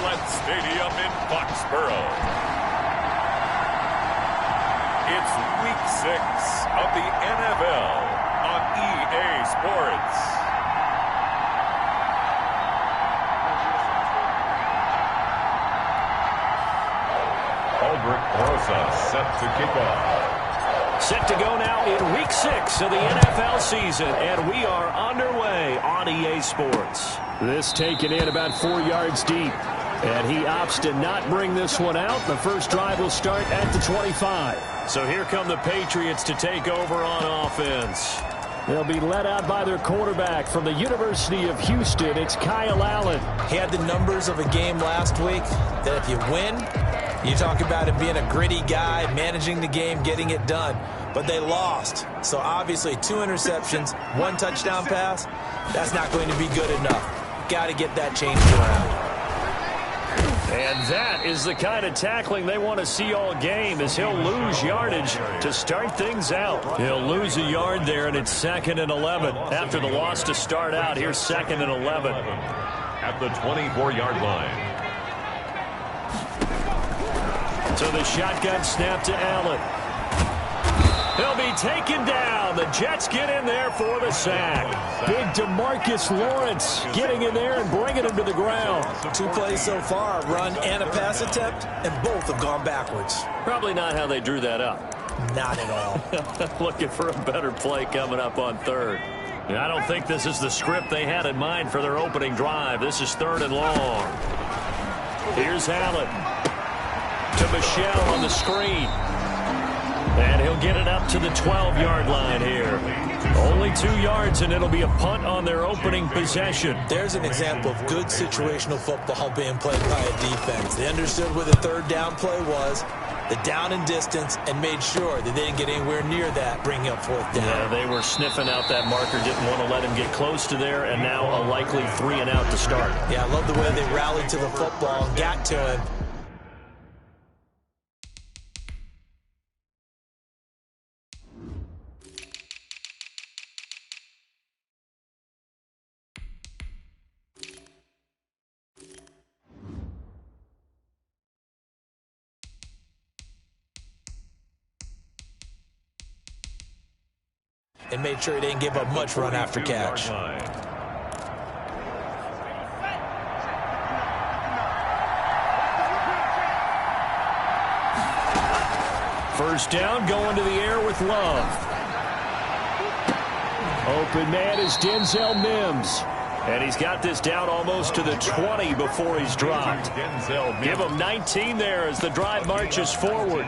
Gillette Stadium in Foxborough. It's Week 6 of the NFL on EA Sports. Albert Rosa set to kick off. Set to go now in Week 6 of the NFL season, and we are underway on EA Sports. This taken in about 4 yards deep, and he opts to not bring this one out. The first drive will start at the 25. So here come the Patriots to take over on offense. They'll be led out by their quarterback from the University of Houston. It's Kyle Allen. He had the numbers of a game last week that if you win, you talk about him being a gritty guy, managing the game, getting it done. But they lost. So obviously 2 interceptions, 1 touchdown pass, that's not going to be good enough. Got to get that changed around. And that is the kind of tackling they want to see all game, as he'll lose yardage to start things out. He'll lose a yard there, and it's 2nd and 11. After the loss to start out, here's 2nd and 11. At the 24-yard line. So the shotgun snap to Allen. He'll be taken down. The Jets get in there for the sack. Big DeMarcus Lawrence getting in there and bringing him to the ground. 2 plays so far, run and a pass attempt, and both have gone backwards. Probably not how they drew that up. Not at all. Looking for a better play coming up on 3rd. And I don't think this is the script they had in mind for their opening drive. This is 3rd and long. Here's Allen to Michelle on the screen. And he'll get it up to the 12-yard line here. Only 2 yards, and it'll be a punt on their opening possession. There's an example of good situational football being played by a defense. They understood where the 3rd down play was, the down and distance, and made sure that they didn't get anywhere near that, bringing up 4th down. Yeah, they were sniffing out that marker, didn't want to let him get close to there, and now a likely 3 and out to start. Yeah, I love the way they rallied to the football and got to him. And made sure he didn't give up much run after catch. First down, going to the air with Love. Open man is Denzel Mims. And he's got this down almost to the 20 before he's dropped. Give him 19 there as the drive marches forward.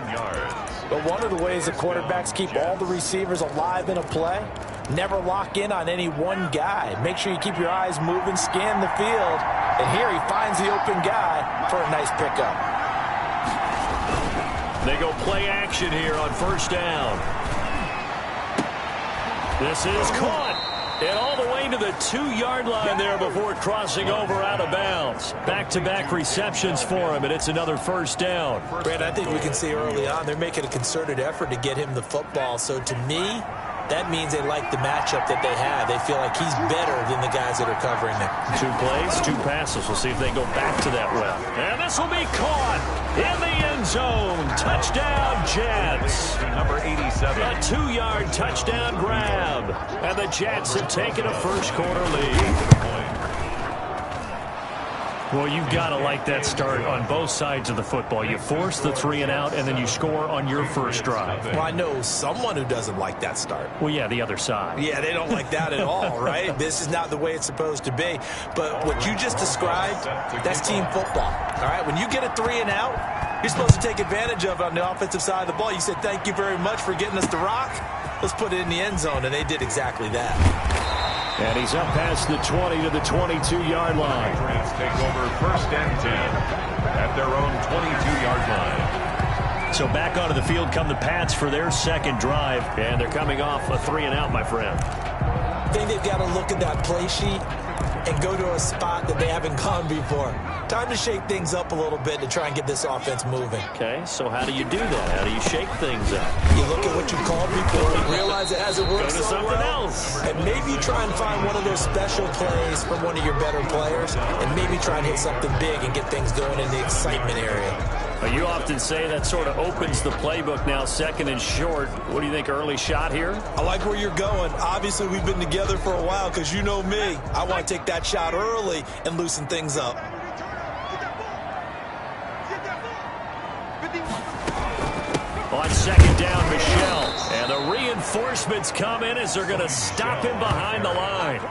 But one of the ways the quarterbacks keep all the receivers alive in a play, never lock in on any one guy. Make sure you keep your eyes moving, scan the field. And here he finds the open guy for a nice pickup. They go play action here on 1st down. This is caught. And all the way to the 2-yard line there before crossing over out of bounds. Back-to-back receptions for him, and it's another 1st down. Brad, I think we can see early on they're making a concerted effort to get him the football. So to me, that means they like the matchup that they have. They feel like he's better than the guys that are covering him. 2 plays, 2 passes. We'll see if they go back to that well. And this will be caught in the end zone. Touchdown, Jets. Number 87. A 2-yard touchdown grab. And the Jets have taken a first-quarter lead. Well, you've got to like that start on both sides of the football. You force the 3 and out, and then you score on your first drive. Well, I know someone who doesn't like that start. Well, yeah, the other side. Yeah, they don't like that at all, right? This is not the way it's supposed to be. But what you just described, that's team football, all right? When you get a 3 and out, you're supposed to take advantage of it on the offensive side of the ball. You said, thank you very much for getting us the rock. Let's put it in the end zone, and they did exactly that. And he's up past the 20 to the 22-yard line. Patriots take over 1st and 10 at their own 22-yard line. So back onto the field come the Pats for their 2nd drive, and they're coming off a 3 and out, my friend. I think they've got to look at that play sheet and go to a spot that they haven't gone before. Time to shake things up a little bit to try and get this offense moving. Okay, so how do you do that? How do you shake things up? You look at what you called before, realize it hasn't worked Go to so something well, else. and maybe try and find one of those special plays from one of your better players, and maybe try and hit something big and get things going in the excitement area. You often say that sort of opens the playbook now, second and short. What do you think, early shot here? I like where you're going. Obviously, we've been together for a while because you know me. I want to take that shot early and loosen things up. On second down, Michelle. And the reinforcements come in as they're going to stop him behind the line.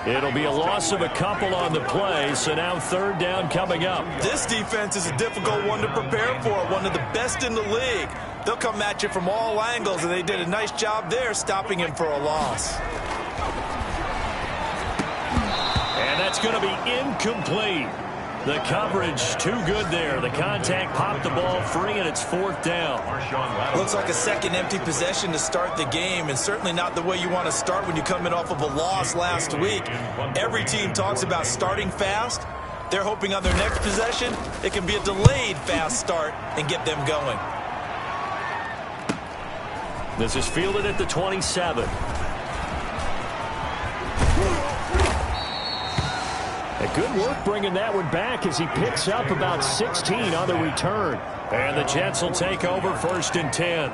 It'll be a loss of a couple on the play, so now third down coming up. This defense is a difficult one to prepare for, one of the best in the league. They'll come at you from all angles, and they did a nice job there stopping him for a loss. And that's going to be incomplete. The coverage too good there. The contact popped the ball free, and it's fourth down. Looks like a second empty possession to start the game, and certainly not the way you want to start when you're coming off of a loss last week. Every team talks about starting fast. They're hoping on their next possession it can be a delayed fast start and get them going. This is fielded at the 27. Good work bringing that one back as he picks up about 16 on the return. And the Jets will take over first and 10.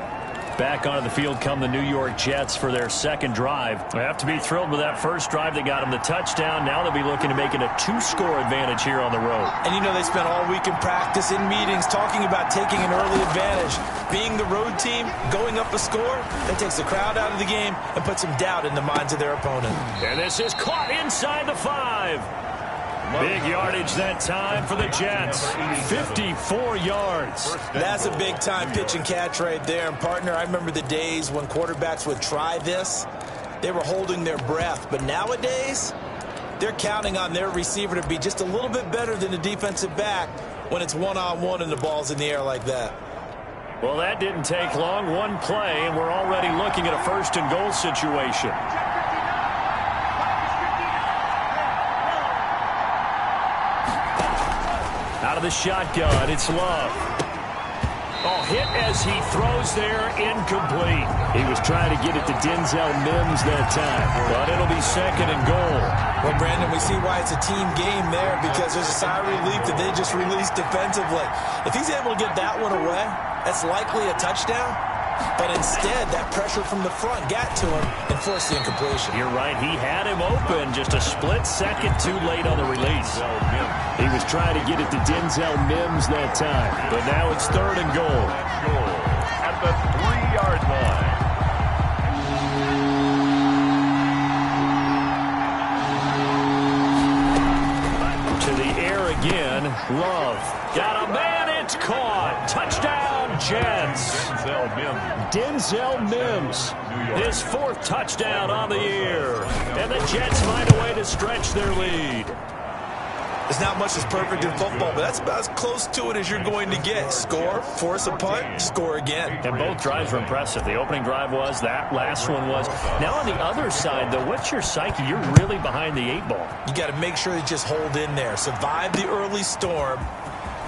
Back onto the field come the New York Jets for their second drive. They have to be thrilled with that first drive. They got them the touchdown. Now they'll be looking to make it a two-score advantage here on the road. And you know they spent all week in practice, in meetings, talking about taking an early advantage. Being the road team, going up a score, that takes the crowd out of the game and puts some doubt in the minds of their opponent. And this is caught inside the 5. Big yardage that time for the Jets. 54 yards. That's a big-time pitch and catch right there. And, partner, I remember the days when quarterbacks would try this. They were holding their breath. But nowadays, they're counting on their receiver to be just a little bit better than the defensive back when it's one-on-one and the ball's in the air like that. Well, that didn't take long. One play, and we're already looking at a first-and-goal situation. Out of the shotgun, it's Love. Oh, hit as he throws there, incomplete. He was trying to get it to Denzel Mims that time, but it'll be second and goal. Well, Brandon, we see why it's a team game there because there's a sigh of relief that they just released defensively. If he's able to get that one away, that's likely a touchdown. But instead, that pressure from the front got to him and forced the incompletion. You're right. He had him open just a split second too late on the release. He was trying to get it to Denzel Mims that time. But now it's third and goal. At the 3-yard line. To the air again. Love. Got a man. It's caught. Touchdown, Jets. Denzel Mims. His fourth touchdown on the year. And the Jets find a way to stretch their lead. There's not much that's perfect in football, but that's about as close to it as you're going to get. Score, force a punt, score again. And both drives were impressive. The opening drive was, that last one was. Now on the other side, though, what's your psyche? You're really behind the 8 ball. You got to make sure you just hold in there. Survive the early storm,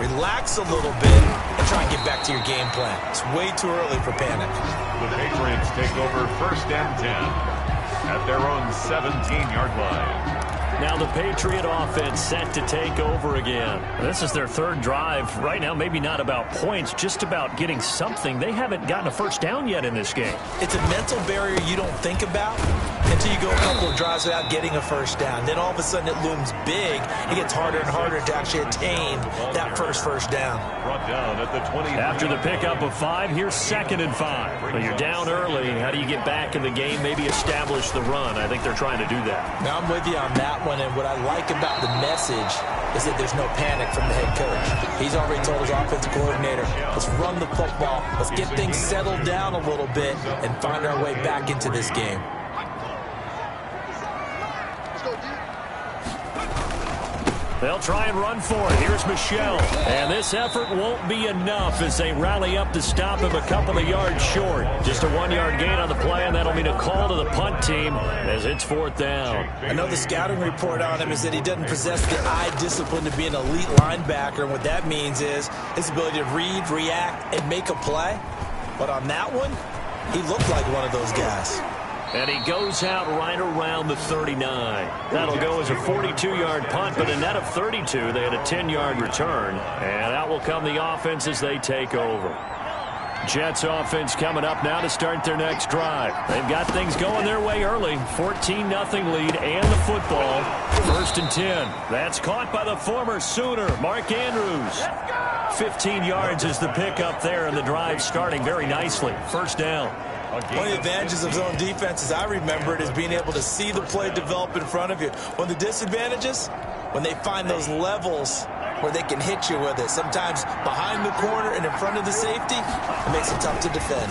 relax a little bit, and try and get back to your game plan. It's way too early for panic. The Patriots take over first and 10 at their own 17-yard line. Now the Patriot offense set to take over again. This is their third drive. Right now, maybe not about points, just about getting something. They haven't gotten a first down yet in this game. It's a mental barrier you don't think about until you go a couple of drives without getting a first down. Then all of a sudden it looms big. It gets harder and harder to actually attain that first down. Brought down at the 20. After the pickup of 5, here's second and 5. Well, you're down early. How do you get back in the game, maybe establish the run? I think they're trying to do that. Now I'm with you on that one, and what I like about the message is that there's no panic from the head coach. He's already told his offensive coordinator, let's run the football, let's get things settled down a little bit and find our way back into this game. They'll try and run for it. Here's Michelle. And this effort won't be enough as they rally up to stop him a couple of yards short. Just a 1-yard gain on the play, and that'll mean a call to the punt team as it's 4th down. I know the scouting report on him is that he doesn't possess the eye discipline to be an elite linebacker. And what that means is his ability to read, react, and make a play. But on that one, he looked like one of those guys. And he goes out right around the 39. That'll go as a 42-yard punt, but a net of 32. They had a 10-yard return. And out will come the offense as they take over. Jets offense coming up now to start their next drive. They've got things going their way early. 14-0 lead and the football. 1st and 10. That's caught by the former Sooner, Mark Andrews. 15 yards is the pickup there, and the drive starting very nicely. 1st down. One of the advantages of zone defense, as I remember it, is being able to see the play develop in front of you. One of the disadvantages, when they find those levels where they can hit you with it. Sometimes behind the corner and in front of the safety, it makes it tough to defend.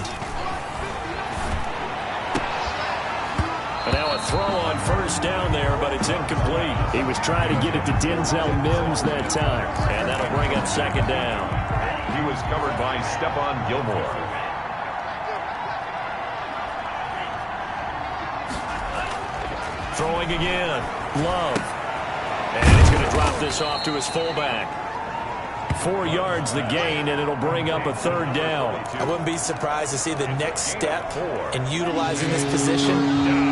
And now a throw on 1st down there, but it's incomplete. He was trying to get it to Denzel Mims that time, and that'll bring up 2nd down. He was covered by Stephon Gilmore. Throwing again. Love. And he's going to drop this off to his fullback. 4 yards the gain, and it'll bring up a 3rd down. I wouldn't be surprised to see the next step in utilizing this position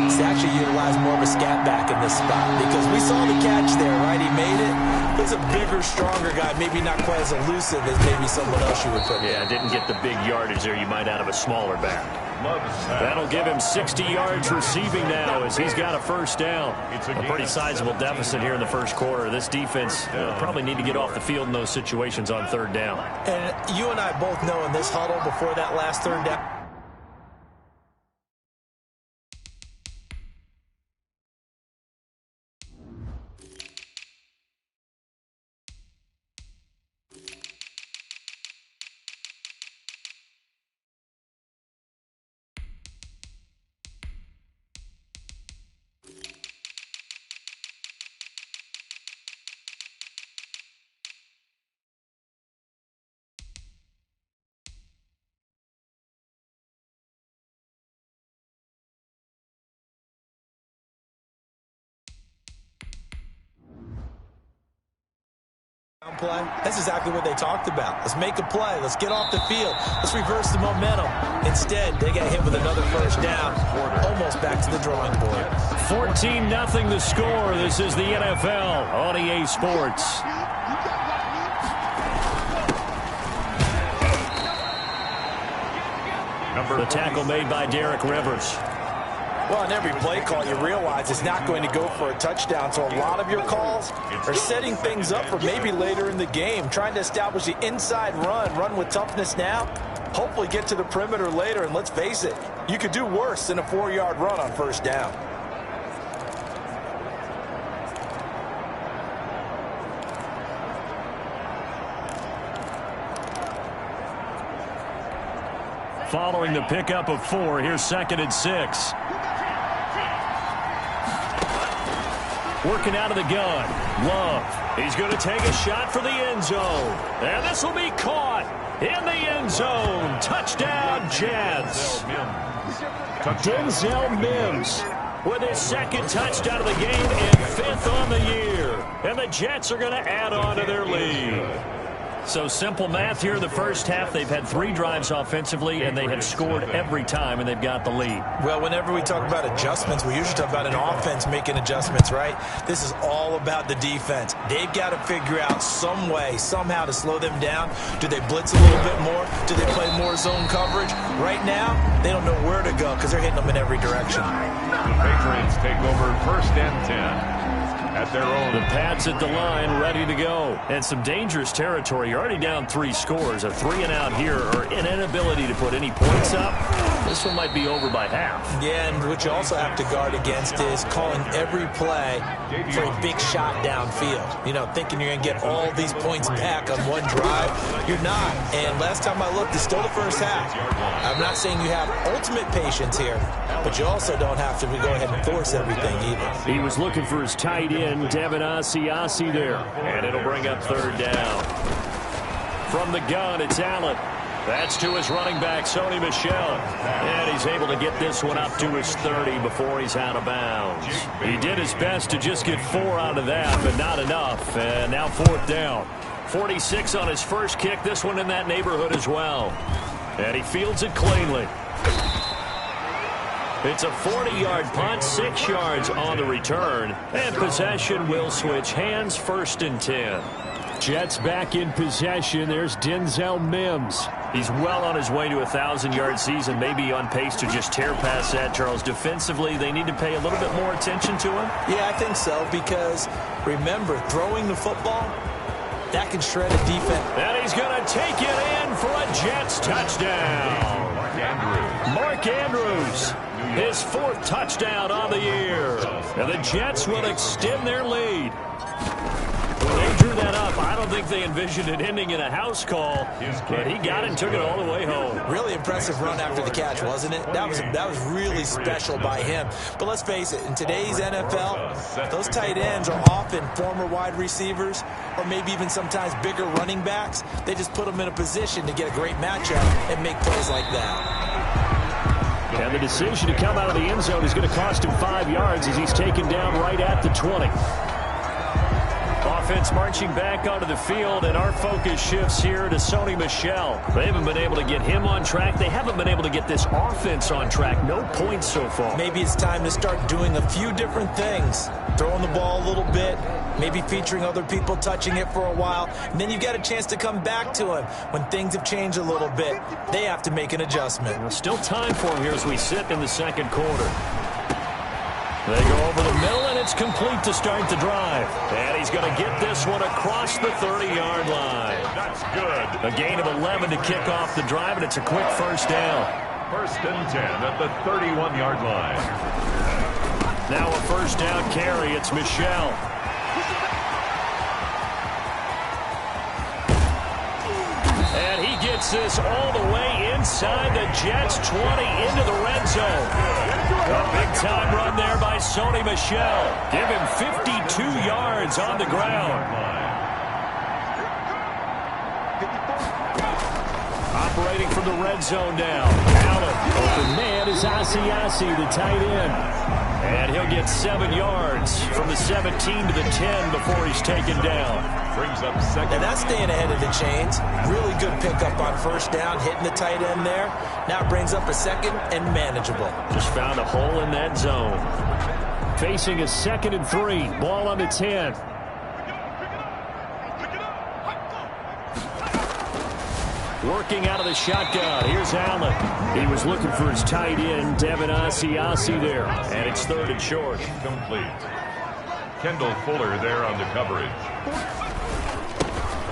is to actually utilize more of a scat back in this spot. Because we saw the catch there, right? He made it. He's a bigger, stronger guy, maybe not quite as elusive as maybe someone else you would put in. Yeah, didn't get the big yardage there you might out of a smaller back. That'll give him 60 yards receiving now as he's got a 1st down. A pretty sizable deficit here in the 1st quarter. This defense probably need to get off the field in those situations on 3rd down. And you and I both know in this huddle before that last 3rd down, play. That's exactly what they talked about. Let's make a play. Let's get off the field. Let's reverse the momentum. Instead, they got hit with another 1st down. Almost back to the drawing board. 14-0 the score. This is the NFL on EA Sports. The tackle made by Derek Rivers. Well, in every play call, you realize it's not going to go for a touchdown. So a lot of your calls are setting things up for maybe later in the game, trying to establish the inside run with toughness now, hopefully get to the perimeter later. And let's face it, you could do worse than a 4-yard run on 1st down. Following the pickup of 4, here's 2nd and 6. Working out of the gun. Love. He's going to take a shot for the end zone. And this will be caught in the end zone. Touchdown, Jets. Denzel Mims with his 2nd touchdown of the game and 5th on the year. And the Jets are going to add on to their lead. So simple math here in the 1st half. They've had 3 drives offensively, and they have scored every time, and they've got the lead. Well, whenever we talk about adjustments, we usually talk about an offense making adjustments, right? This is all about the defense. They've got to figure out some way, somehow to slow them down. Do they blitz a little bit more? Do they play more zone coverage? Right now, they don't know where to go because they're hitting them in every direction. The Patriots take over 1st and 10. At their own. The Pats at the line, ready to go. And some dangerous territory. You're already down 3 scores. A 3-and-out here, or an inability to put any points up. This one might be over by half. Yeah, and what you also have to guard against is calling every play for a big shot downfield. You know, thinking you're going to get all these points back on one drive. You're not. And last time I looked, it's still the 1st half. I'm not saying you have ultimate patience here, but you also don't have to go ahead and force everything either. He was looking for his tight end end, Devin Asiasi there. And it'll bring up third down. From the gun, it's Allen. That's to his running back, Sony Michel. And he's able to get this one up to his 30 before he's out of bounds. He did his best to just get 4 out of that, but not enough. And now fourth down. 46 on his first kick. This one in that neighborhood as well. And he fields it cleanly. It's a 40-yard punt, 6 yards on the return. And possession will switch hands, 1st and 10. Jets back in possession. There's Denzel Mims. He's well on his way to a 1,000-yard season, maybe on pace to just tear past that, Charles. Defensively, they need to pay a little bit more attention to him. Yeah, I think so, because remember, throwing the football, that can shred a defense. And he's going to take it in for a Jets touchdown. Mark Andrews, his 4th touchdown on the year. And the Jets will extend their lead. When they drew that up, I don't think they envisioned it ending in a house call, but he got it and took it all the way home. Really impressive run after the catch, wasn't it? That was really special by him. But let's face it, in today's NFL, those tight ends are often former wide receivers or maybe even sometimes bigger running backs. They just put them in a position to get a great matchup and make plays like that. And the decision to come out of the end zone is going to cost him 5 yards as he's taken down right at the 20. Offense marching back onto the field, and our focus shifts here to Sony Michel. They haven't been able to get him on track. They haven't been able to get this offense on track. No points so far. Maybe it's time to start doing a few different things. Throwing the ball a little bit, maybe featuring other people touching it for a while, and then you get a chance to come back to him when things have changed a little bit. They have to make an adjustment. Well, still time for him here as we sit in the second quarter. They go over the middle, and it's complete to start the drive. And he's going to get this one across the 30-yard line. That's good. A gain of 11 to kick off the drive, and it's a quick first down. 1st and 10 at the 31-yard line. Now a first down carry. It's Michel. And he gets this all the way inside the Jets' 20 into the red zone. A big-time run there by Sony Michel. Give him 52 yards on the ground. Operating from the red zone now. Allen. Open man is Asiasi, the tight end. And he'll get 7 yards from the 17 to the 10 before he's taken down. Brings up second. And that's staying ahead of the chains. Really good pickup on first down, hitting the tight end there. Now brings up a second and manageable. Just found a hole in that zone. Facing a 2nd and 3. Ball on the 10. Working out of the shotgun. Here's Allen. He was looking for his tight end, Devin Asiasi there. And it's 3rd and short. Complete. Kendall Fuller there on the coverage.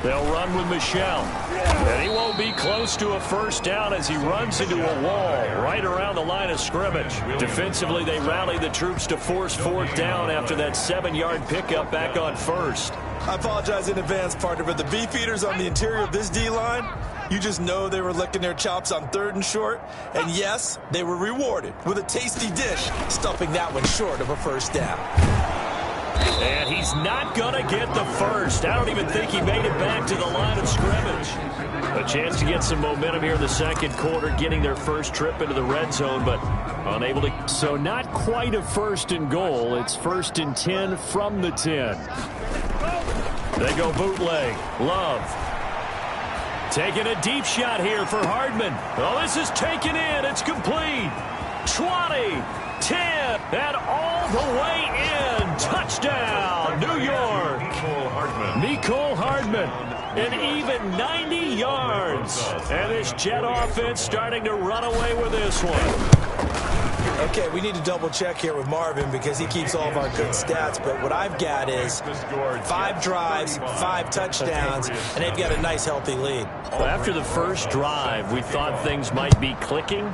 They'll run with Michel. And he won't be close to a first down as he runs into a wall right around the line of scrimmage. Defensively, they rally the troops to force 4th down after that 7-yard pickup back on 1st. I apologize in advance, partner, but the beefeaters on the interior of this D-line, you just know they were licking their chops on 3rd and short. And yes, they were rewarded with a tasty dish, stuffing that one short of a first down. And he's not going to get the first. I don't even think he made it back to the line of scrimmage. A chance to get some momentum here in the second quarter, getting their first trip into the red zone, but unable to. So not quite a 1st and goal. It's 1st and 10 from the 10. They go bootleg. Love. Taking a deep shot here for Hardman. Oh, this is taken in. It's complete. 20, 10, and all the way in. Touchdown, New York. Mecole Hardman. An even 90 yards. And this Jet offense starting to run away with this one. Okay, we need to double check here with Marvin because he keeps all of our good stats. But what I've got is 5 drives, 5 touchdowns, and they've got a nice, healthy lead. Well, after the first drive, we thought things might be clicking.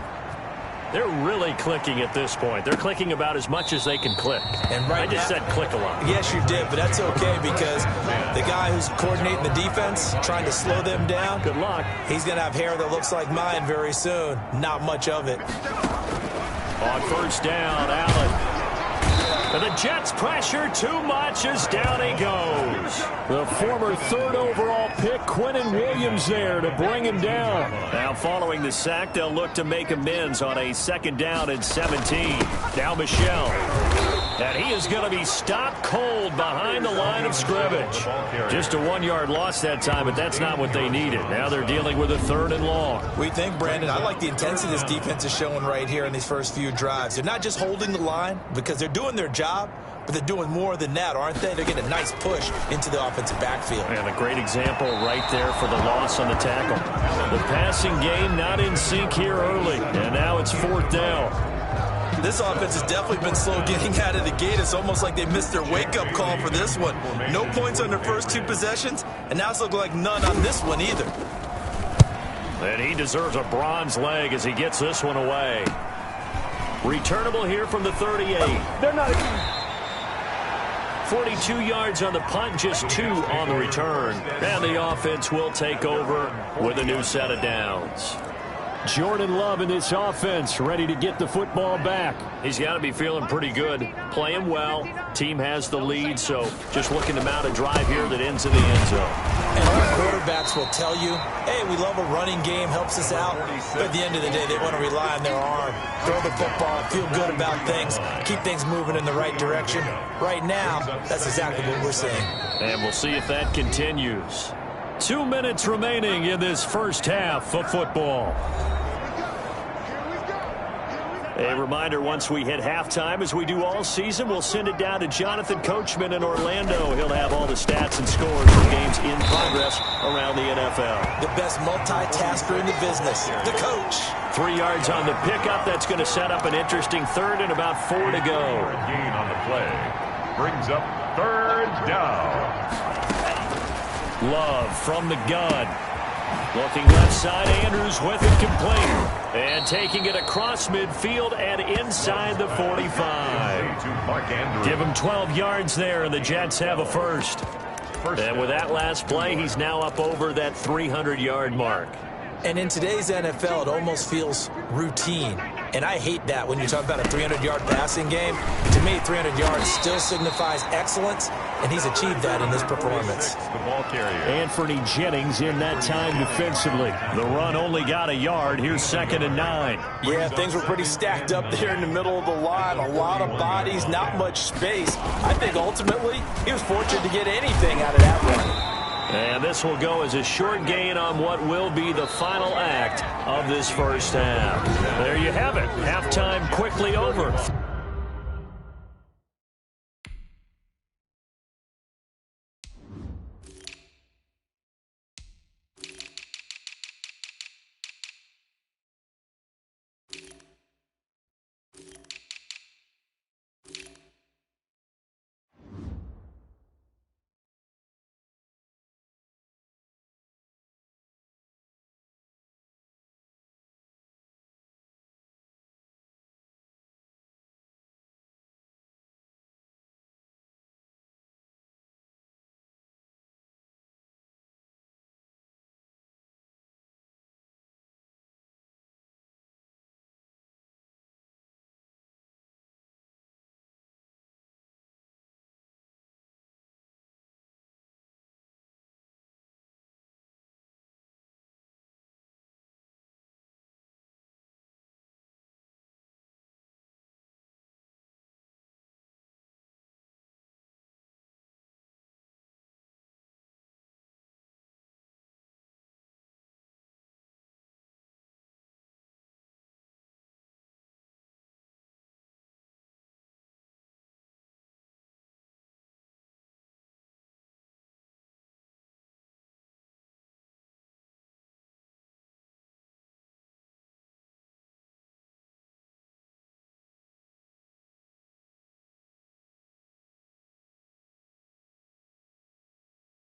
They're really clicking at this point. They're clicking about as much as they can click. And right I just said click a lot. Yes, you did, but that's okay because the guy who's coordinating the defense, trying to slow them down, good luck. He's going to have hair that looks like mine very soon. Not much of it. On first down, Allen. And the Jets pressure too much as down he goes. The former third overall pick, Quinnen Williams, there to bring him down. Now following the sack, they'll look to make amends on a 2nd down and 17. Now Michel. And he is going to be stopped cold behind the line of scrimmage. Just a 1-yard loss that time, but that's not what they needed. Now they're dealing with a 3rd and long. We think, Brandon, I like the intensity this defense is showing right here in these first few drives. They're not just holding the line because they're doing their job, but they're doing more than that, aren't they? They're getting a nice push into the offensive backfield. And a great example right there for the loss on the tackle. The passing game not in sync here early, and now it's 4th down. This offense has definitely been slow getting out of the gate. It's almost like they missed their wake-up call for this one. No points on their first 2 possessions, and now it's looking like none on this one either. And he deserves a bronze leg as he gets this one away. Returnable here from the 38. They're not... 42 yards on the punt, just 2 on the return. And the offense will take over with a new set of downs. Jordan Love in this offense, ready to get the football back. He's got to be feeling pretty good, playing well. Team has the lead, so just looking to mount a drive here that ends in the end zone. And our quarterbacks will tell you, hey, we love a running game, helps us out. But at the end of the day, they want to rely on their arm. Throw the football, feel good about things, keep things moving in the right direction. Right now, that's exactly what we're seeing. And we'll see if that continues. 2 minutes remaining in this first half of football. A reminder, once we hit halftime, as we do all season, we'll send it down to Jonathan Coachman in Orlando. He'll have all the stats and scores from games in progress around the NFL. The best multitasker in the business, the coach. 3 yards on the pickup. That's going to set up an interesting 3rd and about 4 to go. Gain on the play brings up 3rd down. Love from the gun. Looking left side, Andrews with it complete. And taking it across midfield and inside the 45. Give him 12 yards there, and the Jets have a first. And with that last play, he's now up over that 300-yard mark. And in today's NFL, it almost feels routine. And I hate that when you talk about a 300-yard passing game. To me, 300 yards still signifies excellence, and he's achieved that in this performance. The ball carrier. Anthony Jennings in that time defensively. The run only got a yard. Here's 2nd and 9. Yeah, things were pretty stacked up there in the middle of the line. A lot of bodies, not much space. I think ultimately he was fortunate to get anything out of that run. And this will go as a short gain on what will be the final act of this first half. There you have it. Halftime quickly over.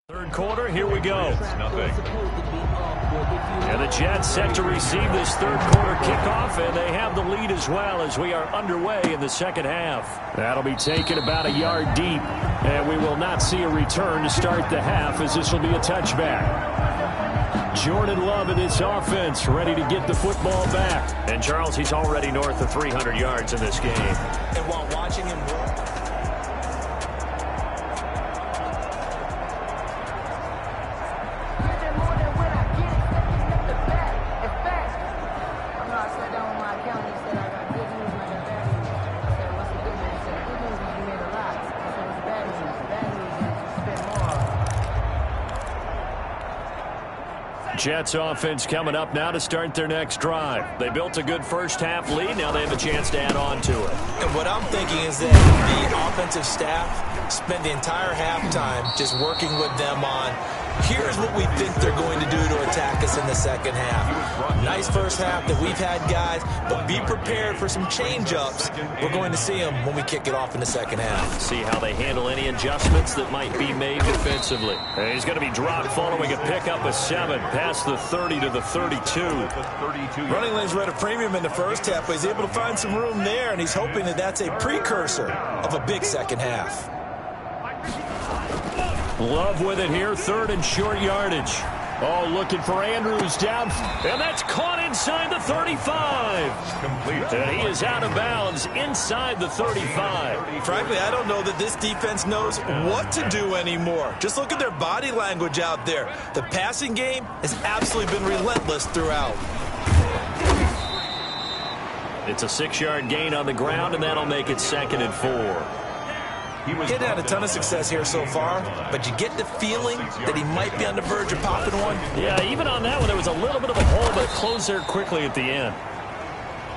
Third quarter, here we go. And the Jets set to receive this third quarter kickoff, and they have the lead as well as we are underway in the second half. That'll be taken about a yard deep, and we will not see a return to start the half as this will be a touchback. Jordan Love in this offense, ready to get the football back. And Charles, he's already north of 300 yards in this game. And while watching him work, Jets offense coming up now to start their next drive. They built a good first-half lead. Now they have a chance to add on to it. And what I'm thinking is that the offensive staff spent the entire halftime just working with them on, here's what we think they're going to do to attack us in the second half. Nice first half that we've had, guys, but be prepared for some change-ups. We're going to see them when we kick it off in the second half. See how they handle any adjustments that might be made defensively. And he's going to be dropped following a pickup of 7 past the 30 to the 32. Running lanes were at a premium in the first half, but he's able to find some room there, and he's hoping that that's a precursor of a big second half. Love with it here, 3rd and short yardage. Oh, looking for Andrews down, and that's caught inside the 35. And he is out of bounds inside the 35. Frankly, I don't know that this defense knows what to do anymore. Just look at their body language out there. The passing game has absolutely been relentless throughout. It's a 6-yard gain on the ground, and that'll make it 2nd and 4. He hasn't had a ton of success here so far, but you get the feeling that he might be on the verge of popping one. Yeah, even on that one, there was a little bit of a hole, but it closed there quickly at the end.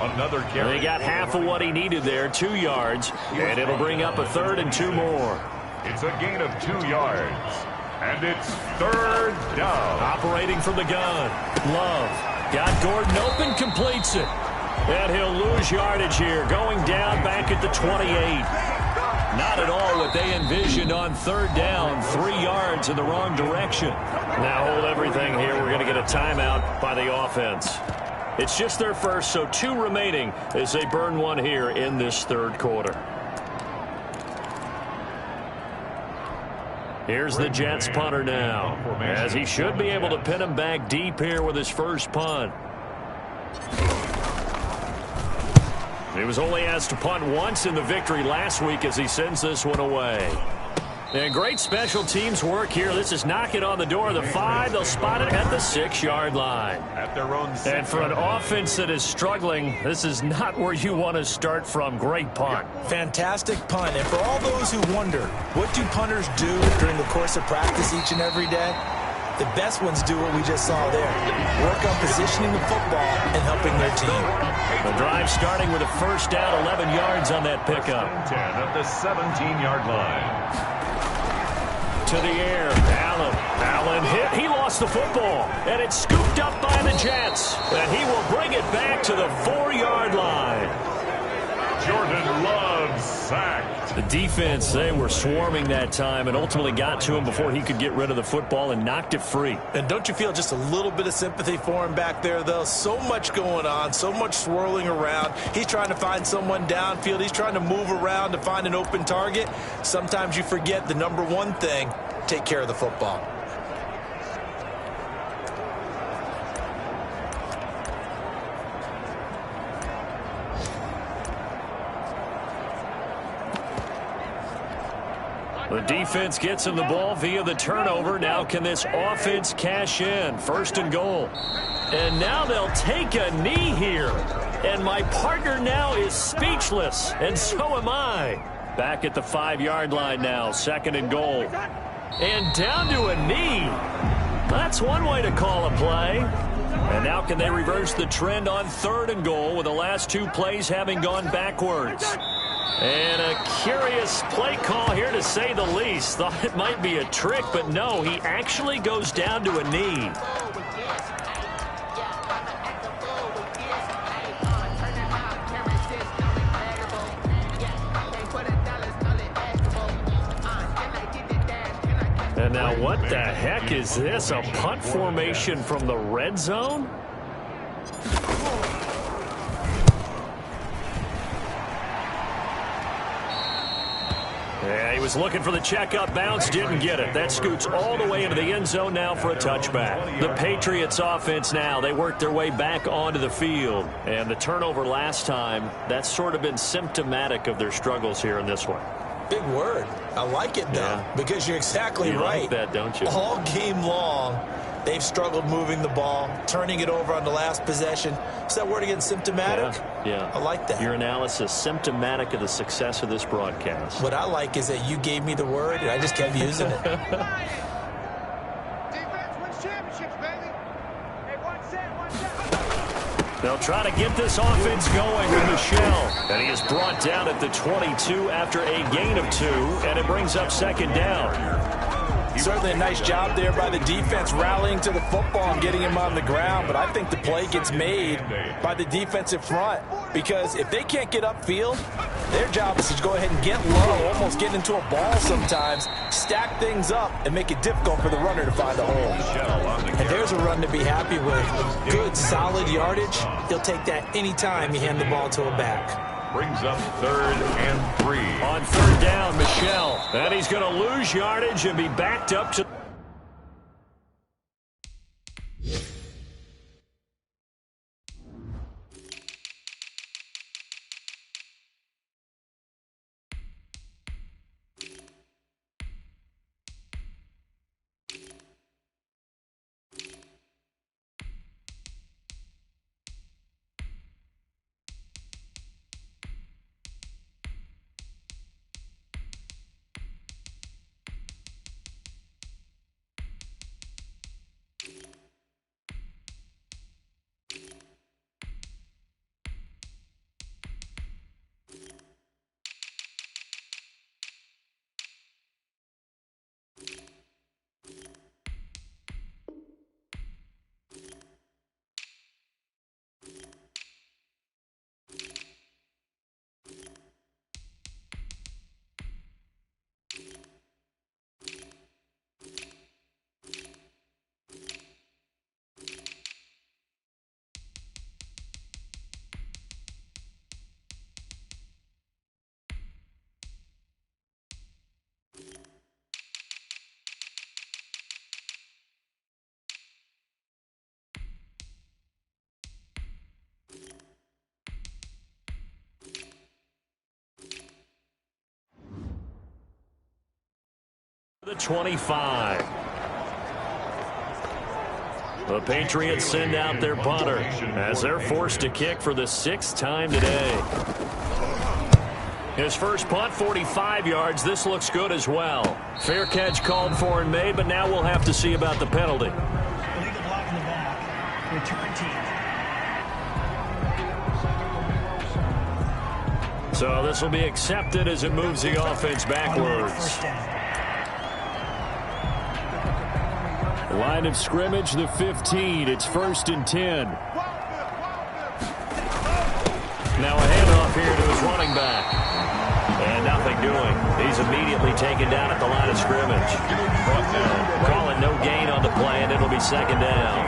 Another carry. They got half of what he needed there, 2 yards, and it'll bring up a 3rd and 2 more. It's a gain of 2 yards, and it's 3rd down. Operating from the gun, Love got Gordon open, completes it. And he'll lose yardage here, going down back at the 28. Not at all what they envisioned on 3rd down. 3 yards in the wrong direction. Now hold everything here. We're going to get a timeout by the offense. It's just their first, so 2 remaining as they burn one here in this 3rd quarter. Here's the Jets punter now, as he should be able to pin him back deep here with his first punt. He was only asked to punt once in the victory last week as he sends this one away. And great special teams work here. This is knocking on the door of the 5. They'll spot it at the 6-yard line. At their own 6. And for an offense that is struggling, this is not where you want to start from. Great punt. Fantastic punt. And for all those who wonder, what do punters do during the course of practice each and every day? The best ones do what we just saw there. Work on positioning the football and helping their team. The drive starting with a first down, 11 yards on that pickup. 10 at the 17-yard line. To the air, Allen hit. He lost the football, and it's scooped up by the Jets. And he will bring it back to the 4-yard line. Jordan Love sacked. The defense, they were swarming that time and ultimately got to him before he could get rid of the football and knocked it free. And don't you feel just a little bit of sympathy for him back there, though? So much going on, so much swirling around. He's trying to find someone downfield. He's trying to move around to find an open target. Sometimes you forget the number one thing, take care of the football. The defense gets him the ball via the turnover. Now can this offense cash in? 1st and goal. And now they'll take a knee here. And my partner now is speechless. And so am I. Back at the 5-yard line now. 2nd and goal. And down to a knee. That's one way to call a play. And now can they reverse the trend on 3rd and goal with the last 2 plays having gone backwards? And a curious play call here, to say the least. Thought it might be a trick, but no, he actually goes down to a knee. And now what the heck is this? A punt formation from the red zone? Yeah, he was looking for the checkup bounce, didn't get it. That scoots all the way into the end zone now for a touchback. The Patriots offense now, they worked their way back onto the field. And the turnover last time, that's sort of been symptomatic of their struggles here in this one. Big word. I like it, though, because you're exactly right. You like that, don't you? All game long, they've struggled moving the ball, turning it over on the last possession. Is that word again, symptomatic? Yeah. I like that. Your analysis, symptomatic of the success of this broadcast. What I like is that you gave me the word, and I just kept using it. Defense wins championships, baby. They'll try to get this offense going with Michel. And he is brought down at the 22 after a gain of 2, and it brings up second down. Certainly a nice job there by the defense rallying to the football and getting him on the ground, but I think the play gets made by the defensive front because if they can't get upfield, their job is to go ahead and get low, almost get into a ball sometimes, stack things up, and make it difficult for the runner to find a hole. And there's a run to be happy with. Good, solid yardage. He'll take that anytime you hand the ball to a back. Brings up 3rd and 3. On 3rd down, Michel. And he's going to lose yardage and be backed up to... The 25. The Patriots send out their punter as they're forced to kick for the 6th time today. His first punt, 45 yards. This looks good as well. Fair catch called for and made, but now we'll have to see about the penalty. Illegal block in the back. Return team. So this will be accepted as it moves the offense backwards. Line of scrimmage, the 15. It's 1st and 10. Now a handoff here to his running back. And nothing doing. He's immediately taken down at the line of scrimmage. Calling no gain on the play, and it'll be 2nd down.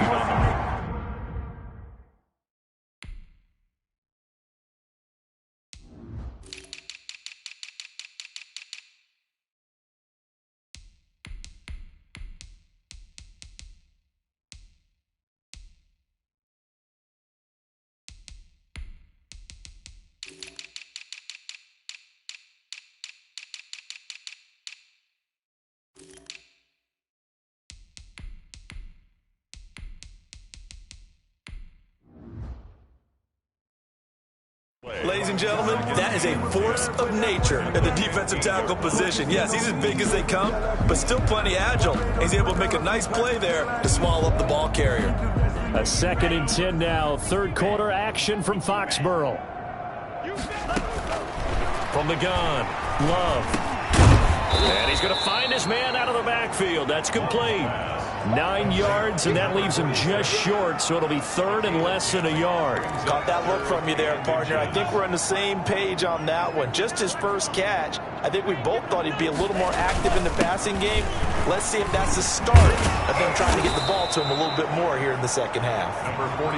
Ladies and gentlemen, that is a force of nature at the defensive tackle position. Yes, he's as big as they come, but still plenty agile. He's able to make a nice play there to swallow up the ball carrier. A 2nd and 10 now. 3rd quarter action from Foxborough. From the gun, Love. And he's going to find his man out of the backfield. That's complete. 9 yards, and that leaves him just short, so it'll be 3rd and less than a yard. Caught that look from you there, partner. I think we're on the same page on that one. Just his first catch. I think we both thought he'd be a little more active in the passing game. Let's see if that's the start of them trying to get the ball to him a little bit more here in the second half.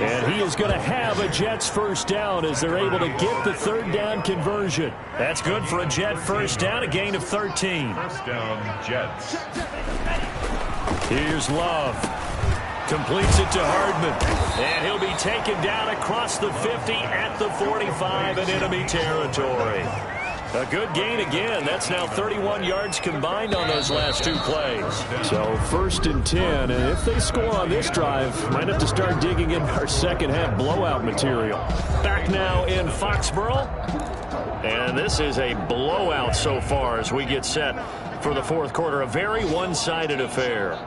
And he is going to have a Jets first down as they're able to get the 3rd down conversion. That's good for a Jet first down, a gain of 13. First down, Jets. Here's Love. Completes it to Hardman. And he'll be taken down across the 50 at the 45 in enemy territory. A good gain again. That's now 31 yards combined on those last 2 plays. So 1st and 10. And if they score on this drive, might have to start digging in our second half blowout material. Back now in Foxborough. And this is a blowout so far as we get set for the 4th quarter. A very one-sided affair.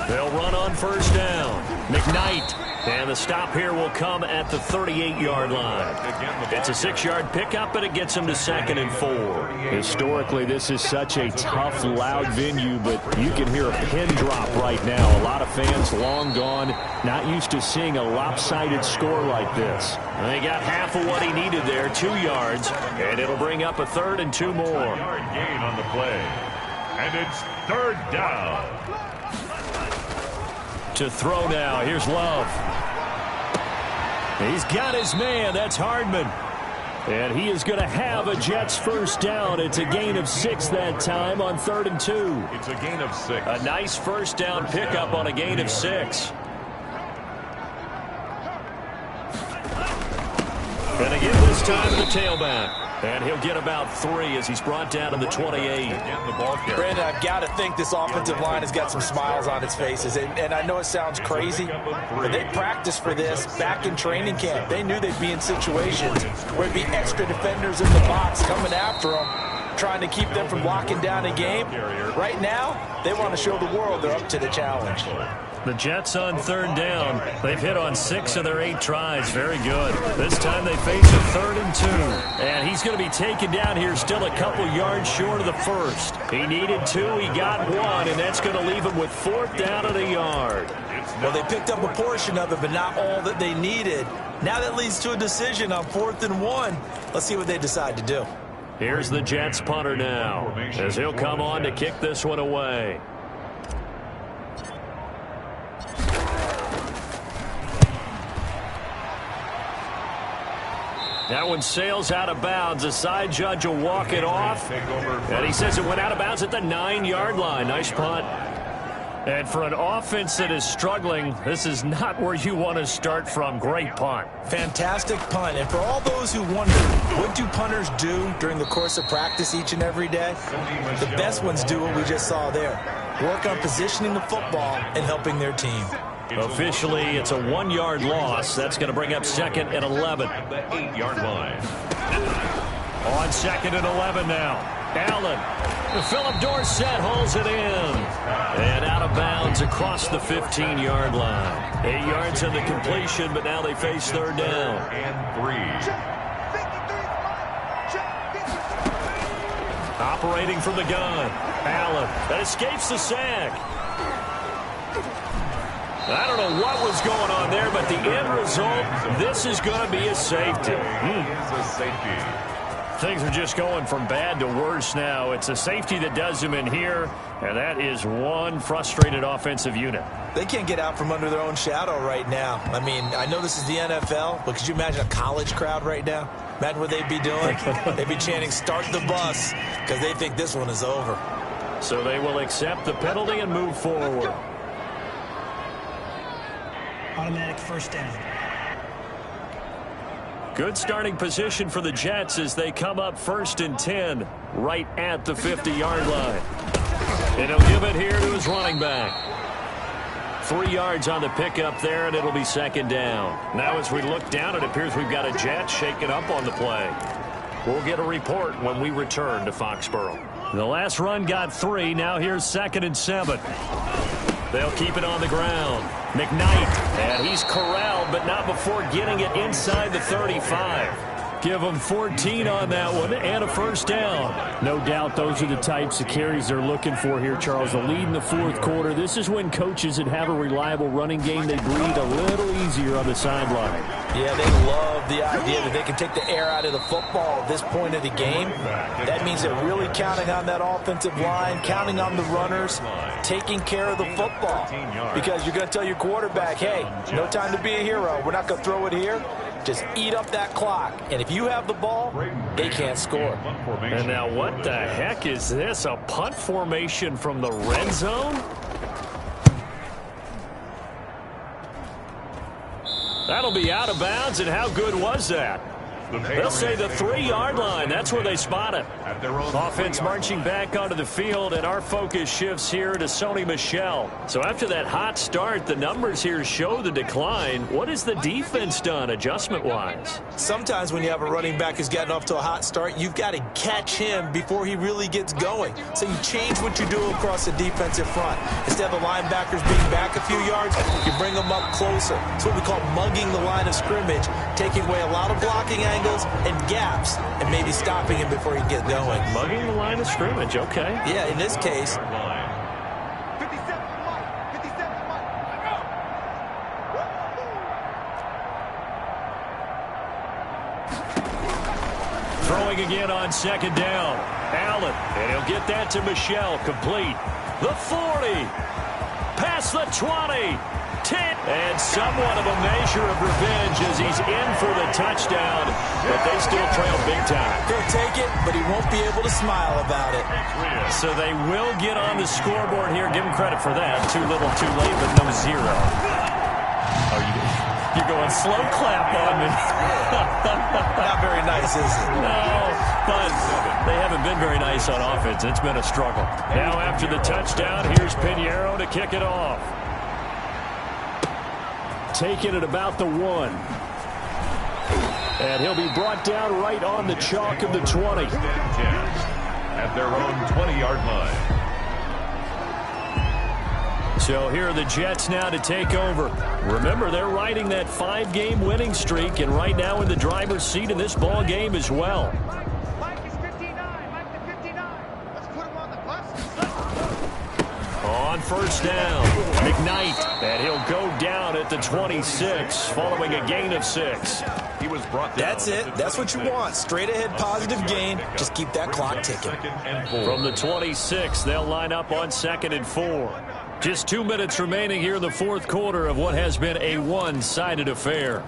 They'll run on first down. McKnight. And the stop here will come at the 38-yard line. It's a 6-yard pickup, and it gets them to 2nd and 4. Historically, this is such a tough, loud venue, but you can hear a pin drop right now. A lot of fans long gone, not used to seeing a lopsided score like this. They got half of what he needed there, 2 yards, and it'll bring up a 3rd and 2 more. 1-yard gain on the play. And it's 3rd down. To throw now. Here's Love. He's got his man. That's Hardman. And he is going to have a Jets first down. It's a gain of 6 that time on 3rd and 2. It's a gain of 6. A nice first down pickup on a gain of 6. And again this time to the tailback. And he'll get about 3 as he's brought down to the 28. Brandon, I've got to think this offensive line has got some smiles on its faces. And I know it sounds crazy, but they practiced for this back in training camp. They knew they'd be in situations where there'd be extra defenders in the box coming after them, trying to keep them from locking down a game. Right now, they want to show the world they're up to the challenge. The Jets on 3rd down. They've hit on 6 of their 8 tries. Very good. This time they face a 3rd and 2. And he's going to be taken down here still a couple yards short of the 1st. He needed 2. He got 1. And that's going to leave him with 4th down and a yard. Well, they picked up a portion of it, but not all that they needed. Now that leads to a decision on 4th and 1. Let's see what they decide to do. Here's the Jets punter now, as he'll come on to kick this one away. That one sails out of bounds. The side judge will walk it off. And he says it went out of bounds at the 9-yard line. Nice punt. And for an offense that is struggling, this is not where you want to start from. Great punt. Fantastic punt. And for all those who wonder, what do punters do during the course of practice each and every day? The best ones do what we just saw there. Work on positioning the football and helping their team. Officially, it's a 1-yard loss. That's going to bring up 2nd and 11. At the 8-yard line. On 2nd and 11 now. Allen. Philip Dorsett holds it in. And out of bounds across the 15-yard line. 8 yards on the completion, but now they face 3rd down. And 3. Operating from the gun. Allen. That escapes the sack. I don't know what was going on there, but the end result, this is going to be a safety. It's a safety. Things are just going from bad to worse now. It's a safety that does them in here, and that is one frustrated offensive unit. They can't get out from under their own shadow right now. I mean, I know this is the NFL, but could you imagine a college crowd right now? Imagine what they'd be doing. They'd be chanting, "Start the bus," because they think this one is over. So they will accept the penalty and move forward. Automatic first down. Good starting position for the Jets as they come up 1st and 10 right at the 50-yard line. And he'll give it here to his running back. 3 yards on the pickup there, and it'll be 2nd down. Now as we look down, it appears we've got a Jet shaking up on the play. We'll get a report when we return to Foxborough. The last run got 3. Now here's 2nd and 7. They'll keep it on the ground. McKnight, and he's corralled, but not before getting it inside the 35. Give them 14 on that one and a first down. No doubt those are the types of carries they're looking for here, Charles. The lead in the 4th quarter. This is when coaches that have a reliable running game, they breathe a little easier on the sideline. Yeah, they love the idea that they can take the air out of the football at this point of the game. That means they're really counting on that offensive line, counting on the runners, taking care of the football. Because you're going to tell your quarterback, hey, no time to be a hero. We're not going to throw it here. Just eat up that clock. And if you have the ball, they can't score. And now what the heck is this? A punt formation from the red zone? That'll be out of bounds, and how good was that? They'll say the 3-yard line. That's where they spot it. At their own Offense marching back onto the field, and our focus shifts here to Sony Michel. So after that hot start, the numbers here show the decline. What has the defense done adjustment-wise? Sometimes when you have a running back who's gotten off to a hot start, you've got to catch him before he really gets going. So you change what you do across the defensive front. Instead of the linebackers being back a few yards, you bring them up closer. It's what we call mugging the line of scrimmage, taking away a lot of blocking angles and gaps, and maybe stopping him before he gets going. Mugging the line of scrimmage, okay. Yeah, in this case. Throwing again on second down. Allen, and he'll get that to Michel, complete. The 40, past the 20, 10, and somewhat of a measure of revenge as he's in for the touchdown, but they still trail big time. He'll take it, but he won't be able to smile about it. So they will get on the scoreboard here. Give him credit for that. Too little, too late, but no zero. You're going slow clap on me. Not very nice, is it? No, but they haven't been very nice on offense. It's been a struggle. Now after the touchdown, here's Pinheiro to kick it off. Taking it about the 1. And he'll be brought down right on the chalk of the 20. At their own 20-yard line. So here are the Jets now to take over. Remember, they're riding that 5-game winning streak, and right now in the driver's seat in this ball game as well. Mike is 59. Mike the 59. Let's put him on the bus. On first down, McKnight, and he'll go down at the 26, following a gain of 6. He was brought down. That's it. That's what you want. Straight ahead positive gain. Just keep that clock ticking. From the 26, they'll line up on 2nd and 4. Just 2 minutes remaining here in the fourth quarter of what has been a one-sided affair.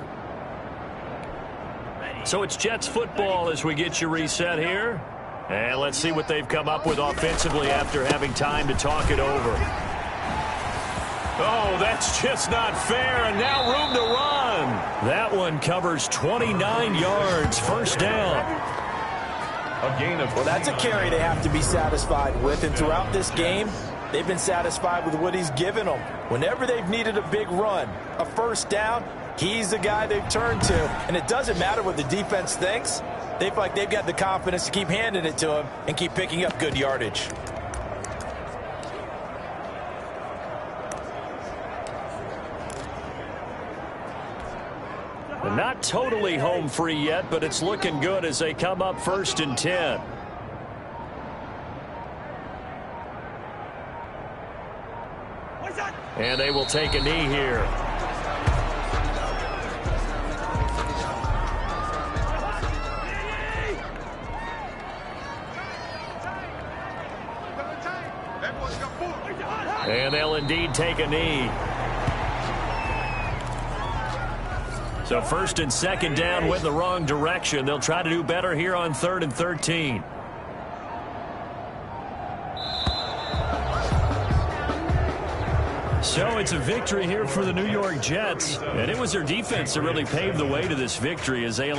So it's Jets football as we get you reset here. And let's see what they've come up with offensively after having time to talk it over. Oh, that's just not fair, and now room to run. That one covers 29 yards, first down. A gain of Well, that's a carry they have to be satisfied with, and throughout this game, they've been satisfied with what he's given them. Whenever they've needed a big run, a first down, he's the guy they've turned to. And it doesn't matter what the defense thinks. They feel like they've got the confidence to keep handing it to him and keep picking up good yardage. They're not totally home free yet, but it's looking good as they come up 1st and 10. And they will take a knee here. And they'll indeed take a knee. So 1st and 2nd down went the wrong direction. They'll try to do better here on 3rd and 13. So it's a victory here for the New York Jets. And it was their defense that really paved the way to this victory as they